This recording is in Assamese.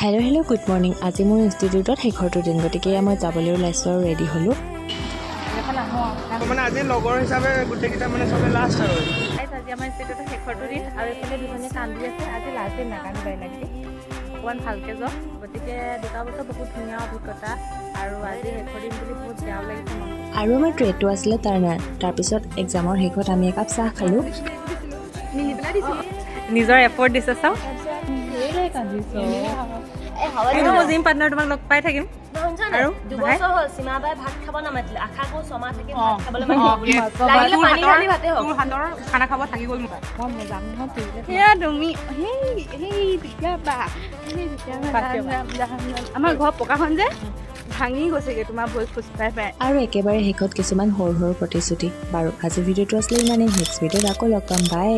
Hello' good morning. আজি মোৰ ইনষ্টিটিউটত শেষৰটো দিন, গতিকে মই যাবলৈ ওলাইছোঁ আৰু ৰেডি হ'লোঁ। মানে আজি লগৰ হিচাপে গোটেইকেইটা মানে চবে লাষ্ট আৰু আজি আমাৰ ইনষ্টিটিউটত শেষৰটো দিন আৰু এইফালে দুজনী কান্দি আছে। আজি লাষ্ট দিন নাকান্দিবাই লাগি অকণমান ভালকৈ যাওঁ। গতিকে 2 বছৰ বহুত ধুনীয়া অভিজ্ঞতা আৰু আজি শেষৰ দিন বুলি বহুত বেয়াও লাগিছে মন। আৰু আমাৰ ট্ৰেটো আছিলে টাৰ্ণাৰ। তাৰপিছত এক্সামৰ শেষত আমি একাপ চাহ খালোঁ। নিজৰ এফৰ্ট দিছে চাওঁ। জিম পাৰ্টনাৰ তোমাক লগ পাই থাকিম। আৰু 2 বছৰ হ'ল সীমাবাই ভাত খাব নামাতিলে, আশা কৰো 6 মাহ থাকি ভাত খাবলৈ মাতিলে। লাগিলে পানী ঢালি ভাতে হওক। তোৰ হাতৰ খানা খাব থাকি গ'ল মোক। মই যাম নহয় তুমি আমাৰ ঘৰ পকাখন যে ভাঙি গৈছেগে তোমাৰ ভৰি খোজ পাই পাই। আৰু একেবাৰে শেষত কিছুমান সৰু সৰু প্ৰতিশ্ৰুতি। বাৰু আজি ভিডিঅ'টো আছিলে ইমানেই। নেক্সট ভিডিঅ'ত আকৌ লগ পাম। বাই।